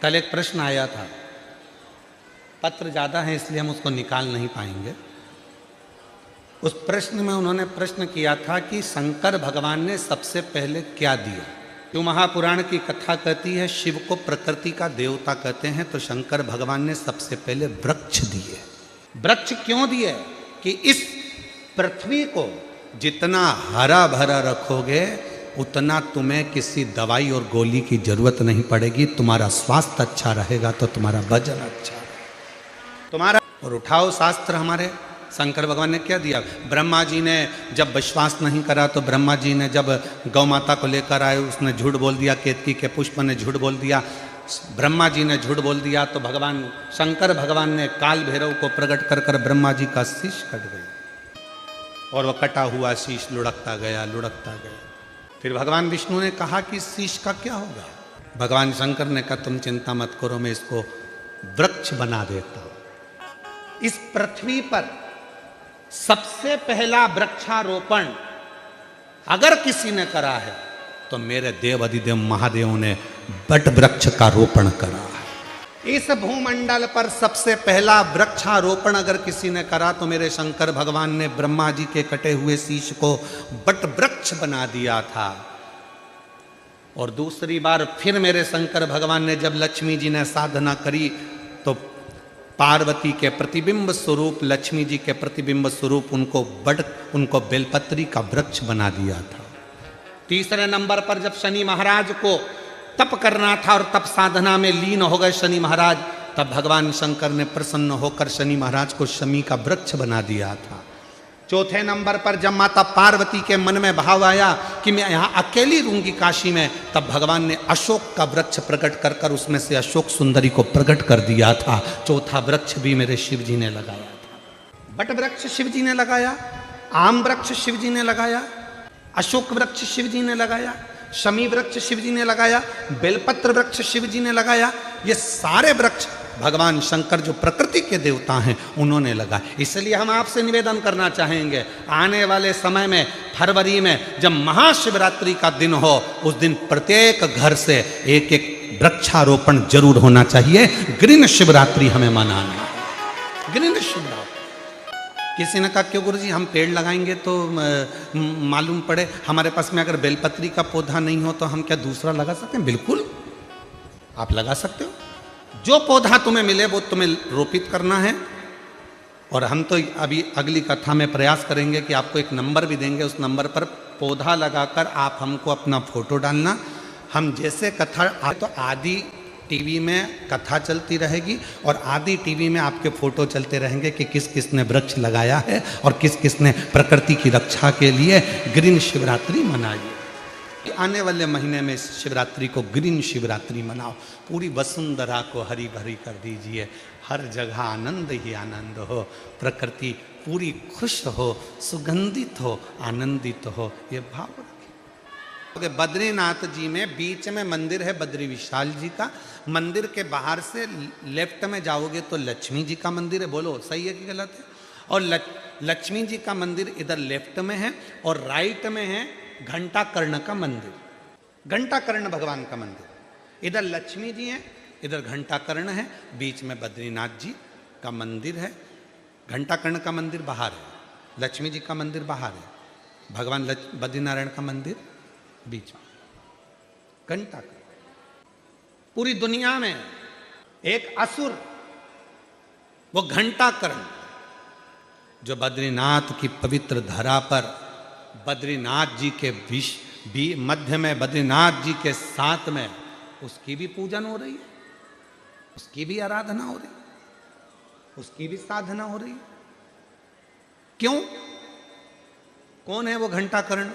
कल एक प्रश्न आया था, पत्र ज़्यादा है इसलिए हम उसको निकाल नहीं पाएंगे। उस प्रश्न में उन्होंने प्रश्न किया था कि शंकर भगवान ने सबसे पहले क्या दिया। जो महापुराण की कथा कहती है शिव को प्रकृति का देवता कहते हैं, तो शंकर भगवान ने सबसे पहले वृक्ष दिए। वृक्ष क्यों दिए? कि इस पृथ्वी को जितना हरा भरा रखोगे उतना तुम्हें किसी दवाई और गोली की जरूरत नहीं पड़ेगी। तुम्हारा स्वास्थ्य अच्छा रहेगा तो तुम्हारा वजन अच्छा रहेगा तुम्हारा। और उठाओ शास्त्र हमारे, शंकर भगवान ने क्या दिया? ब्रह्मा जी ने जब विश्वास नहीं करा तो ब्रह्मा जी ने जब गौ माता को लेकर आए उसने झूठ बोल दिया, केतकी के पुष्प ने झूठ बोल दिया, ब्रह्मा जी ने झूठ बोल दिया, तो भगवान शंकर भगवान ने काल भैरव को प्रकट कर कर ब्रह्मा जी का शीश कट गया और वह कटा हुआ शीश लुढ़कता गया लुढ़कता गया। फिर भगवान विष्णु ने कहा कि शीश का क्या होगा? भगवान शंकर ने कहा तुम चिंता मत करो, मैं इसको वृक्ष बना देता हूं। इस पृथ्वी पर सबसे पहला वृक्षारोपण अगर किसी ने करा है तो मेरे देव अधिदेव महादेव ने बट वृक्ष का रोपण करा है। इस भूमंडल पर सबसे पहला वृक्षारोपण अगर किसी ने करा तो मेरे शंकर भगवान ने ब्रह्मा जी के कटे हुए शीश को बट वृक्ष बना दिया था। और दूसरी बार फिर मेरे शंकर भगवान ने जब लक्ष्मी जी ने साधना करी तो पार्वती के प्रतिबिंब स्वरूप, लक्ष्मी जी के प्रतिबिंब स्वरूप उनको बेलपत्री का वृक्ष बना दिया था। तीसरे नंबर पर जब शनि महाराज को तप करना था और तप साधना में लीन हो गए शनि महाराज, तब भगवान शंकर ने प्रसन्न होकर शनि महाराज को शमी का वृक्ष बना दिया था। चौथे नंबर पर जब माता पार्वती के मन में भाव आया कि मैं यहाँ अकेली रहूंगी काशी में, तब भगवान ने अशोक का वृक्ष प्रकट कर कर उसमें से अशोक सुंदरी को प्रकट कर दिया था। चौथा वृक्ष भी मेरे शिव जी ने लगाया था। बट वृक्ष शिव जी ने लगाया, आम वृक्ष शिव जी ने लगाया, अशोक वृक्ष शिव जी ने लगाया, शमी वृक्ष शिव जी ने लगाया, बेलपत्र वृक्ष शिव जी ने लगाया। ये सारे वृक्ष भगवान शंकर जो प्रकृति के देवता हैं उन्होंने लगाया। इसलिए हम आपसे निवेदन करना चाहेंगे, आने वाले समय में फरवरी में जब महाशिवरात्रि का दिन हो, उस दिन प्रत्येक घर से एक एक वृक्षारोपण जरूर होना चाहिए। ग्रीन शिवरात्रि हमें मनाना है, ग्रीन शिवरात्रि। किसी ने कहा क्यों गुरुजी हम पेड़ लगाएंगे तो मालूम पड़े हमारे पास में अगर बेलपत्री का पौधा नहीं हो तो हम क्या दूसरा लगा सकते हैं? बिल्कुल आप लगा सकते हो। जो पौधा तुम्हें मिले वो तुम्हें रोपित करना है। और हम तो अभी अगली कथा में प्रयास करेंगे कि आपको एक नंबर भी देंगे, उस नंबर पर पौधा लगाकर आप हमको अपना फोटो डालना। हम जैसे कथा तो आदि टीवी में कथा चलती रहेगी और आदि टीवी में आपके फोटो चलते रहेंगे कि किस किस ने वृक्ष लगाया है और किस किस ने प्रकृति की रक्षा के लिए ग्रीन शिवरात्रि मनाई। आने वाले महीने में शिवरात्रि को ग्रीन शिवरात्रि मनाओ। पूरी वसुंधरा को हरी भरी कर दीजिए, हर जगह आनंद ही आनंद हो, प्रकृति पूरी खुश हो, सुगंधित हो, आनंदित हो, ये भाव रखिए। बद्रीनाथ जी में बीच में मंदिर है बद्री विशाल जी का। मंदिर के बाहर से लेफ्ट में जाओगे तो लक्ष्मी जी का मंदिर है। बोलो सही है कि गलत है? और लक्ष्मी जी का मंदिर इधर लेफ्ट में है और राइट में है घंटा कर्ण का मंदिर, घंटा कर्ण भगवान का मंदिर। इधर लक्ष्मी जी हैं, इधर घंटा कर्ण है, बीच में बद्रीनाथ जी का मंदिर है। घंटा कर्ण का मंदिर बाहर है, लक्ष्मी जी का मंदिर बाहर है, भगवान बद्रीनारायण का मंदिर बीच में। घंटा कर्ण। पूरी दुनिया में एक असुर वो घंटा कर्ण जो बद्रीनाथ की पवित्र धरा पर बद्रीनाथ जी के मध्य में बद्रीनाथ जी के साथ में उसकी भी पूजन हो रही है, उसकी भी आराधना हो रही है, उसकी भी साधना हो रही है। क्यों? कौन है वो घंटा कर्ण?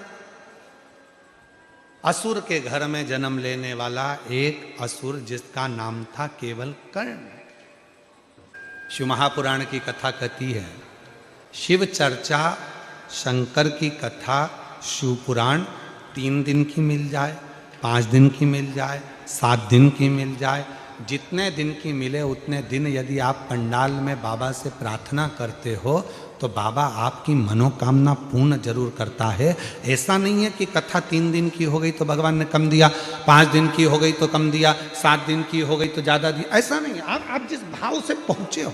असुर के घर में जन्म लेने वाला एक असुर जिसका नाम था केवल कर्ण। शिव महापुराण की कथा कहती है, शिव चर्चा शंकर की कथा शिव पुराण 3 दिन की मिल जाए, 5 दिन की मिल जाए, 7 दिन की मिल जाए, जितने दिन की मिले उतने दिन यदि आप पंडाल में बाबा से प्रार्थना करते हो तो बाबा आपकी मनोकामना पूर्ण जरूर करता है। ऐसा नहीं है कि कथा 3 दिन की हो गई तो भगवान ने कम दिया, 5 दिन की हो गई तो कम दिया, 7 दिन की हो गई तो ज़्यादा दिया, ऐसा नहीं। आप जिस भाव से पहुँचे हो,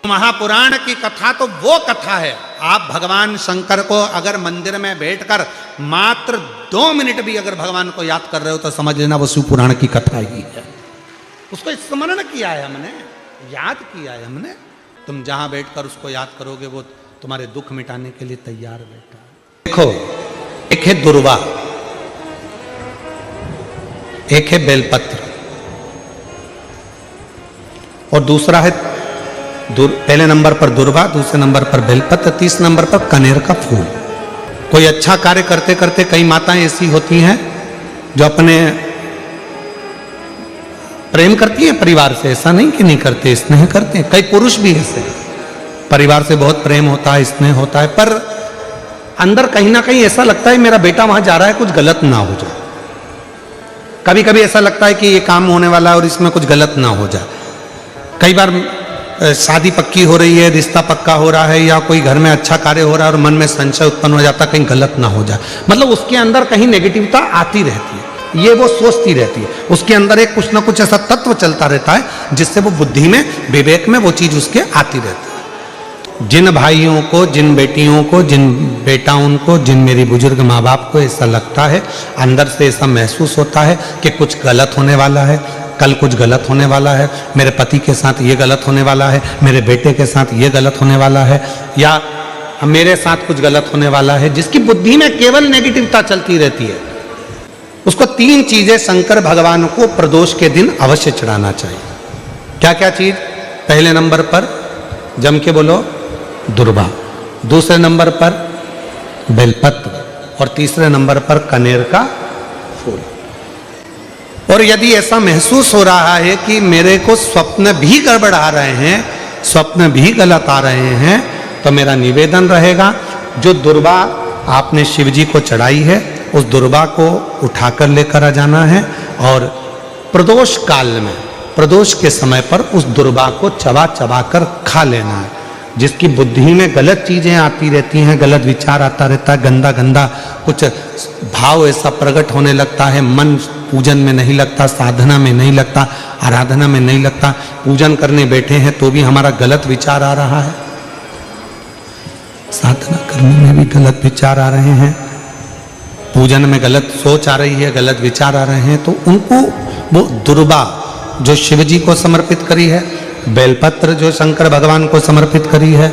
महापुराण की कथा तो वो कथा है। आप भगवान शंकर को अगर मंदिर में बैठकर मात्र 2 मिनट भी अगर भगवान को याद कर रहे हो तो समझ लेना वो शिव पुराण की कथा ही है। उसको स्मरण किया है हमने, याद किया है हमने। तुम जहां बैठकर उसको याद करोगे वो तुम्हारे दुख मिटाने के लिए तैयार बैठा है। देखो, एक है दुर्वा, एक है बेलपत्र, और दूसरा है पहले नंबर पर दुर्वा, दूसरे नंबर पर बेलपत्र, तीसरे नंबर पर कनेर का फूल। कोई अच्छा कार्य करते करते कई माताएं ऐसी होती हैं जो अपने प्रेम करती हैं परिवार से, ऐसा नहीं कि नहीं करते, स्नेह करते हैं। कई पुरुष भी ऐसे परिवार से बहुत प्रेम होता है, स्नेह होता है, पर अंदर कहीं ना कहीं ऐसा लगता है मेरा बेटा वहां जा रहा है, कुछ गलत ना हो जाए। कभी कभी ऐसा लगता है कि ये काम होने वाला है और इसमें कुछ गलत ना हो जाए। कई बार शादी पक्की हो रही है, रिश्ता पक्का हो रहा है, या कोई घर में अच्छा कार्य हो रहा है और मन में संशय उत्पन्न हो जाता है कहीं गलत ना हो जाए। मतलब उसके अंदर कहीं नेगेटिविटी आती रहती है, ये वो सोचती रहती है। उसके अंदर एक कुछ ना कुछ ऐसा तत्व चलता रहता है जिससे वो बुद्धि में, विवेक में वो चीज उसके आती रहती है। जिन भाइयों को, जिन बेटियों को, जिन बेटाओं को, जिन मेरी बुजुर्ग माँ बाप को ऐसा लगता है, अंदर से ऐसा महसूस होता है कि कुछ गलत होने वाला है, कल कुछ गलत होने वाला है, मेरे पति के साथ ये गलत होने वाला है, मेरे बेटे के साथ ये गलत होने वाला है, या मेरे साथ कुछ गलत होने वाला है, जिसकी बुद्धि में केवल नेगेटिविटी चलती रहती है, उसको 3 चीजें शंकर भगवान को प्रदोष के दिन अवश्य चढ़ाना चाहिए। क्या क्या चीज? पहले नंबर पर जम के बोलो दुर्वा, दूसरे नंबर पर बेलपत्र, और तीसरे नंबर पर कनेर का फूल। और यदि ऐसा महसूस हो रहा है कि मेरे को स्वप्न भी गड़बड़ आ रहे हैं, स्वप्न भी गलत आ रहे हैं, तो मेरा निवेदन रहेगा जो दुर्वा आपने शिव जी को चढ़ाई है उस दुर्वा को उठाकर लेकर आ जाना है, और प्रदोष काल में, प्रदोष के समय पर उस दुर्वा को चबा चबा कर खा लेना है। जिसकी बुद्धि में गलत चीजें आती रहती हैं, गलत विचार आता रहता है, गंदा गंदा कुछ भाव ऐसा प्रकट होने लगता है, मन पूजन में नहीं लगता, साधना में नहीं लगता, आराधना में नहीं लगता, पूजन करने बैठे हैं तो भी हमारा गलत विचार आ रहा है, साधना करने में भी गलत विचार आ रहे हैं, पूजन में गलत सोच आ रही है, गलत विचार आ रहे हैं, तो उनको वो दुर्वा जो शिव जी को समर्पित करी है, बेलपत्र जो शंकर भगवान को समर्पित करी है,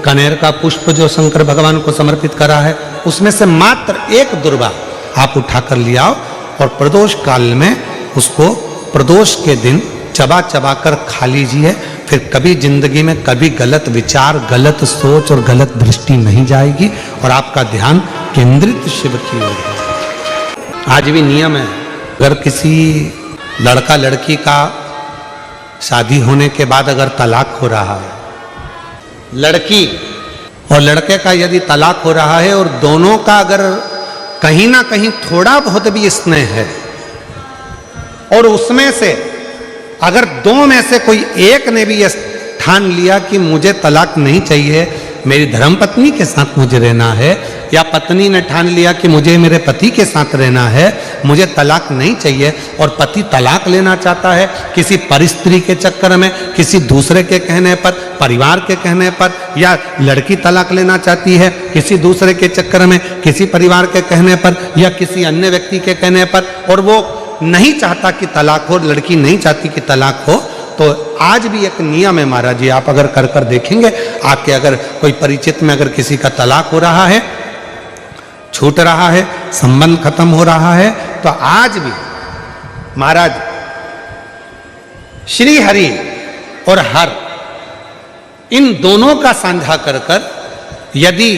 कनेर का पुष्प जो शंकर भगवान को समर्पित करा है, उसमें से मात्र एक दुर्वा आप उठाकर ले आओ और प्रदोष काल में उसको प्रदोष के दिन चबा चबा कर खा लीजिए। फिर कभी जिंदगी में कभी गलत विचार, गलत सोच और गलत दृष्टि नहीं जाएगी और आपका ध्यान केंद्रित शिव की ओर है। आज भी नियम है, अगर किसी लड़का लड़की का शादी होने के बाद अगर तलाक हो रहा है, लड़की और लड़के का यदि तलाक हो रहा है और दोनों का अगर कहीं ना कहीं थोड़ा बहुत भी स्नेह है, और उसमें से अगर 2 में से कोई एक ने भी ठान लिया कि मुझे तलाक नहीं चाहिए, मेरी धर्मपत्नी के साथ मुझे रहना है, या पत्नी ने ठान लिया कि मुझे मेरे पति के साथ रहना है, मुझे तलाक नहीं चाहिए, और पति तलाक लेना चाहता है किसी परिस्त्री के चक्कर में, किसी दूसरे के कहने पर, परिवार के कहने पर, या लड़की तलाक लेना चाहती है किसी दूसरे के चक्कर में, किसी परिवार के कहने पर या किसी अन्य व्यक्ति के कहने पर, और वो नहीं चाहता कि तलाक हो, लड़की नहीं चाहती कि तलाक हो, तो आज भी एक नियम है महाराज जी, आप अगर कर कर देखेंगे, आपके अगर कोई परिचित में अगर किसी का तलाक हो रहा है, छूट रहा है, संबंध खत्म हो रहा है, तो आज भी महाराज श्री हरि और हर इन दोनों का साझा कर कर यदि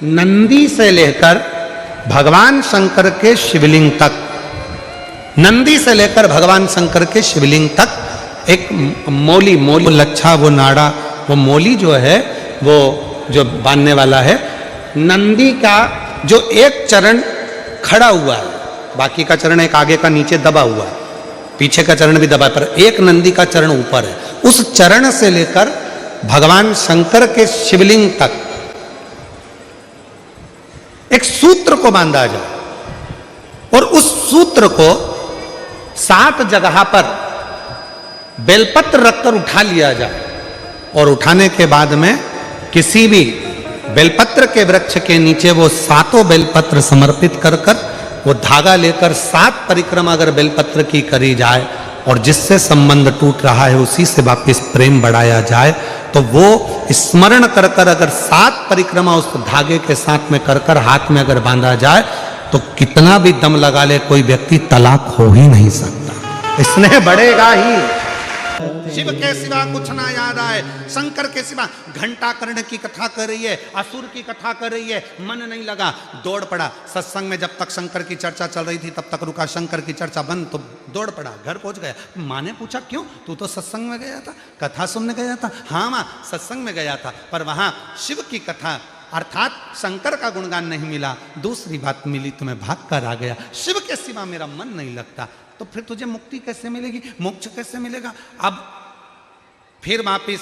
नंदी से लेकर भगवान शंकर के शिवलिंग तक, नंदी से लेकर भगवान शंकर के शिवलिंग तक एक मौली लच्छा, वो नाड़ा, वो मौली जो है वो जो बांधने वाला है, नंदी का जो एक चरण खड़ा हुआ है, बाकी का चरण एक आगे का नीचे दबा हुआ है, पीछे का चरण भी दबा है, पर एक नंदी का चरण ऊपर है, उस चरण से लेकर भगवान शंकर के शिवलिंग तक एक सूत्र को बांधा जाए और उस सूत्र को 7 जगह पर बेलपत्र रखकर उठा लिया जाए और उठाने के बाद में किसी भी बेलपत्र के वृक्ष के नीचे वो 7 बेलपत्र समर्पित कर कर वो धागा लेकर 7 परिक्रमा अगर बेलपत्र की करी जाए और जिससे संबंध टूट रहा है उसी से वापस प्रेम बढ़ाया जाए, तो वो स्मरण कर कर अगर 7 परिक्रमा उस धागे के साथ में कर कर हाथ में अगर बांधा जाए तो कितना भी दम लगा ले कोई व्यक्ति तलाक हो ही नहीं सकता, स्नेह बढ़ेगा ही। शिव के सिवा कुछ ना याद आए, शंकर के सिवा घंटाकर्ण की कथा कर रही है, असुर की कथा कर रही है, मन नहीं लगा, दौड़ पड़ा। सत्संग में जब तक शंकर की चर्चा चल रही थी तब तक रुका, शंकर की चर्चा बंद तो दौड़ पड़ा, घर पहुंच गया। माँ ने पूछा क्यों, तू तो सत्संग में गया था, कथा सुनने गया था। हाँ माँ सत्संग में गया था, पर वहां शिव की कथा अर्थात शंकर का गुणगान नहीं मिला, दूसरी बात मिली तो मैं भाग कर आ गया। शिव के सिवा मेरा मन नहीं लगता, तो फिर तुझे मुक्ति कैसे मिलेगी, मोक्ष कैसे मिलेगा। अब फिर वापिस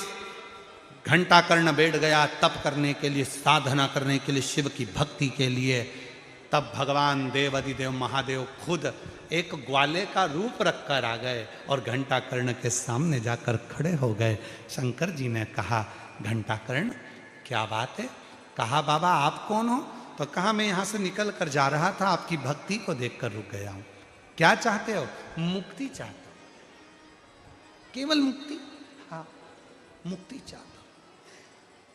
घंटाकर्ण बैठ गया तप करने के लिए, साधना करने के लिए, शिव की भक्ति के लिए। तब भगवान देवाधिदेव महादेव खुद एक ग्वाले का रूप रखकर आ गए और घंटाकर्ण के सामने जाकर खड़े हो गए। शंकर जी ने कहा घंटाकर्ण क्या बात है। कहा बाबा आप कौन हो। तो कहा मैं यहाँ से निकल कर जा रहा था, आपकी भक्ति को देखकर रुक गया हूँ। क्या चाहते हो। मुक्ति चाहता हूँ, केवल मुक्ति। हाँ मुक्ति चाहता हूँ,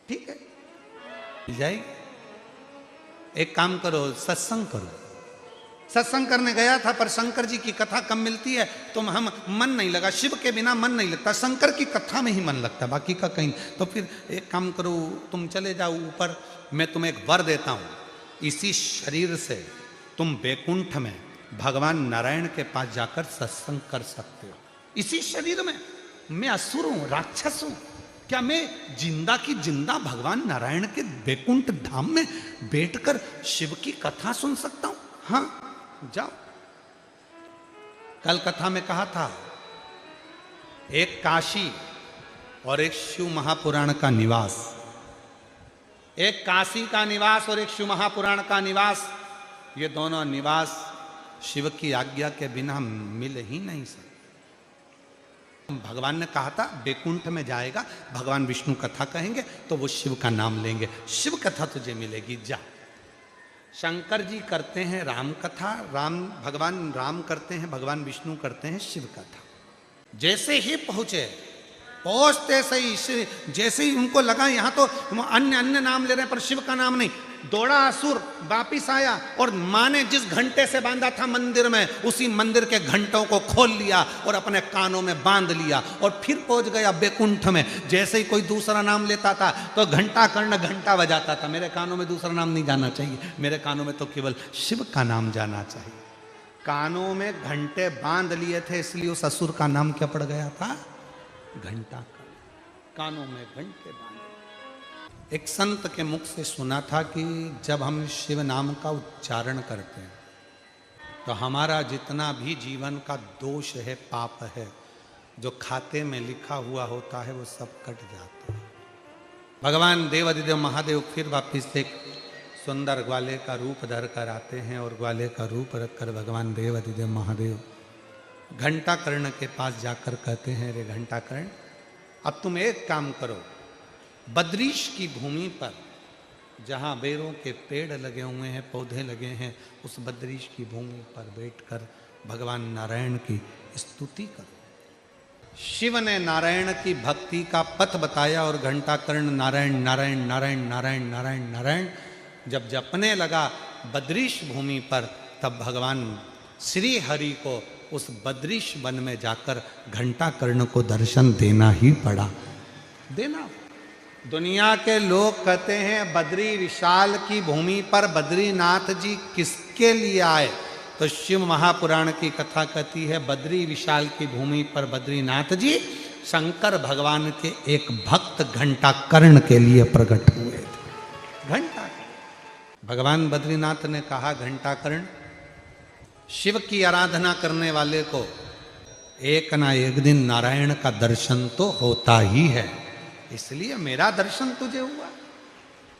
ठीक है मिल जाएगी। एक काम करो सत्संग करो। सत्संग करने गया था पर शंकर जी की कथा कम मिलती है तो हम मन नहीं लगा, शिव के बिना मन नहीं लगता, शंकर की कथा में ही मन लगता, बाकी का कहीं। तो फिर एक काम करो तुम चले जाओ ऊपर, मैं तुम्हें एक वर देता हूँ, इसी शरीर से तुम बैकुंठ में भगवान नारायण के पास जाकर सत्संग कर सकते हो। इसी शरीर में मैं असुर हूं, राक्षस हूं, क्या मैं जिंदा की जिंदा भगवान नारायण के बैकुंठ धाम में बैठकर शिव की कथा सुन सकता हूं। हाँ जाओ। कल कथा में कहा था एक काशी और एक शिव महापुराण का निवास, एक काशी का निवास और एक शिव महापुराण का निवास, ये दोनों निवास शिव की आज्ञा के बिना मिल ही नहीं सकते। भगवान ने कहा था बैकुंठ में जाएगा, भगवान विष्णु कथा कहेंगे तो वो शिव का नाम लेंगे, शिव कथा तुझे मिलेगी, जा। शंकर जी करते हैं राम कथा, भगवान राम करते हैं, भगवान विष्णु करते हैं शिव कथा। जैसे ही पहुंचते सही, जैसे ही उनको लगा यहाँ तो अन्य नाम ले रहे हैं पर शिव का नाम नहीं, दौड़ा असुर, वापिस आया और माँ ने जिस घंटे से बांधा था मंदिर में, उसी मंदिर के घंटों को खोल लिया और अपने कानों में बांध लिया और फिर पहुंच गया बैकुंठ में। जैसे ही कोई दूसरा नाम लेता था तो घंटाकर्ण घंटा बजाता था, मेरे कानों में दूसरा नाम नहीं जाना चाहिए, मेरे कानों में तो केवल शिव का नाम जाना चाहिए। कानों में घंटे बांध लिए थे इसलिए उस असुर का नाम क्या पड़ गया था, घंटाकर्ण। कानों में घंटे बांध। एक संत के मुख से सुना था कि जब हम शिव नाम का उच्चारण करते हैं तो हमारा जितना भी जीवन का दोष है, पाप है, जो खाते में लिखा हुआ होता है वो सब कट जाता है। भगवान देवाधिदेव महादेव फिर वापिस एक सुंदर ग्वाले का रूप धर कर आते हैं और ग्वाले का रूप रखकर भगवान देवाधिदेव महादेव घंटाकर्ण के पास जाकर कहते हैं रे घंटाकर्ण अब तुम एक काम करो, बद्रीश की भूमि पर जहाँ बेरों के पेड़ लगे हुए हैं, पौधे लगे हैं, उस बद्रीश की भूमि पर बैठकर भगवान नारायण की स्तुति करो। शिव ने नारायण की भक्ति का पथ बताया और घंटाकर्ण नारायण नारायण नारायण नारायण नारायण नारायण जब जपने लगा बद्रीश भूमि पर, तब भगवान श्री हरि को उस बद्रीश वन में जाकर घंटाकर्ण को दर्शन देना ही पड़ा। देना। दुनिया के लोग कहते हैं बद्री विशाल की भूमि पर बद्रीनाथ जी किसके लिए आए, तो शिव महापुराण की कथा कहती है बद्री विशाल की भूमि पर बद्रीनाथ जी शंकर भगवान के एक भक्त घंटाकर्ण के लिए प्रकट हुए थे। घंटाकर्ण। भगवान बद्रीनाथ ने कहा घंटाकर्ण शिव की आराधना करने वाले को एक ना एक दिन नारायण का दर्शन तो होता ही है, इसलिए मेरा दर्शन तुझे हुआ।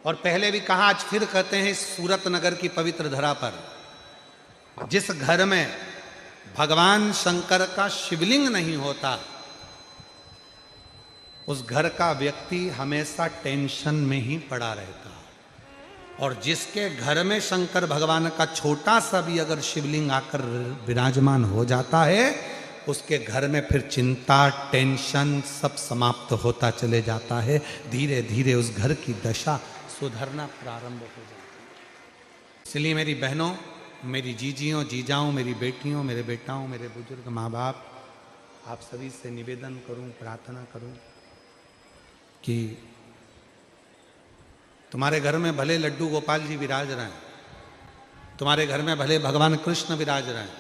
और पहले भी कहा, आज फिर कहते हैं, इस सूरत नगर की पवित्र धरा पर जिस घर में भगवान शंकर का शिवलिंग नहीं होता, उस घर का व्यक्ति हमेशा टेंशन में ही पड़ा रहता। और जिसके घर में शंकर भगवान का छोटा सा भी अगर शिवलिंग आकर विराजमान हो जाता है, उसके घर में फिर चिंता, टेंशन सब समाप्त होता चले जाता है। धीरे धीरे उस घर की दशा सुधरना प्रारंभ हो जाती है। इसलिए मेरी बहनों, मेरी जीजियों, जीजाओं, मेरी बेटियों, मेरे बेटाओं, मेरे बुजुर्ग माँ बाप, आप सभी से निवेदन करूं, प्रार्थना करूं कि तुम्हारे घर में भले लड्डू गोपाल जी विराज रहे हैं, तुम्हारे घर में भले भगवान कृष्ण विराज रहे हैं,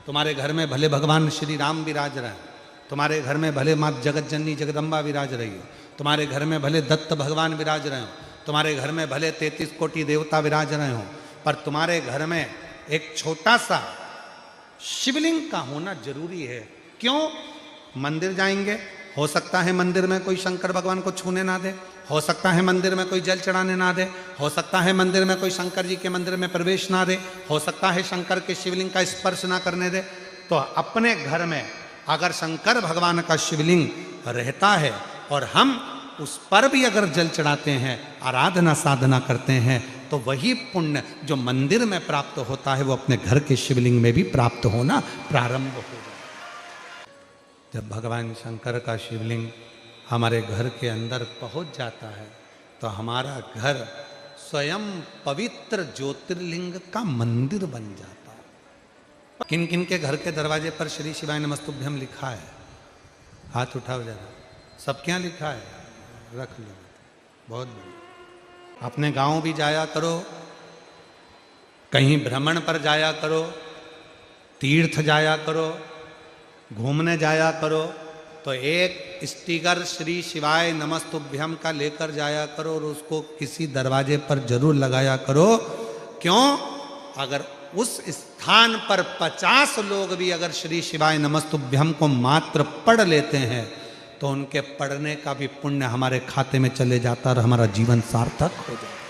तुम्हारे घर में भले भगवान श्री राम विराज रहे हैं, तुम्हारे घर में भले माँ जगत जननी जगदम्बा विराज रही हो, तुम्हारे घर में भले दत्त भगवान विराज रहे हो, तुम्हारे घर में भले 33 कोटि देवता विराज रहे हो, पर तुम्हारे घर में एक छोटा सा शिवलिंग का होना जरूरी है। क्यों? मंदिर जाएंगे, हो सकता है मंदिर में कोई शंकर भगवान को छूने ना दे, हो सकता है मंदिर में कोई जल चढ़ाने ना दे, हो सकता है मंदिर में कोई शंकर जी के मंदिर में प्रवेश ना दे, हो सकता है शंकर के शिवलिंग का स्पर्श ना करने दे। तो अपने घर में अगर शंकर भगवान का शिवलिंग रहता है और हम उस पर भी अगर जल चढ़ाते हैं, आराधना साधना करते हैं, तो वही पुण्य जो मंदिर में प्राप्त होता है वो अपने घर के शिवलिंग में भी प्राप्त होना प्रारंभ हो जाए। जब भगवान शंकर का शिवलिंग हमारे घर के अंदर पहुंच जाता है तो हमारा घर स्वयं पवित्र ज्योतिर्लिंग का मंदिर बन जाता है। किन किन के घर के दरवाजे पर श्री शिवाय नमस्तुभ्यम लिखा है? हाथ उठाओ जरा। सब क्या लिखा है? रख लो। बहुत बढ़िया। अपने गांव भी जाया करो, कहीं भ्रमण पर जाया करो, तीर्थ जाया करो, घूमने जाया करो, तो एक स्टिकर श्री शिवाय नमस्तुभ्यम का लेकर जाया करो और उसको किसी दरवाजे पर जरूर लगाया करो। क्यों? अगर उस स्थान पर 50 लोग भी अगर श्री शिवाय नमस्तुभ्यम को मात्र पढ़ लेते हैं तो उनके पढ़ने का भी पुण्य हमारे खाते में चले जाता और हमारा जीवन सार्थक हो जाता।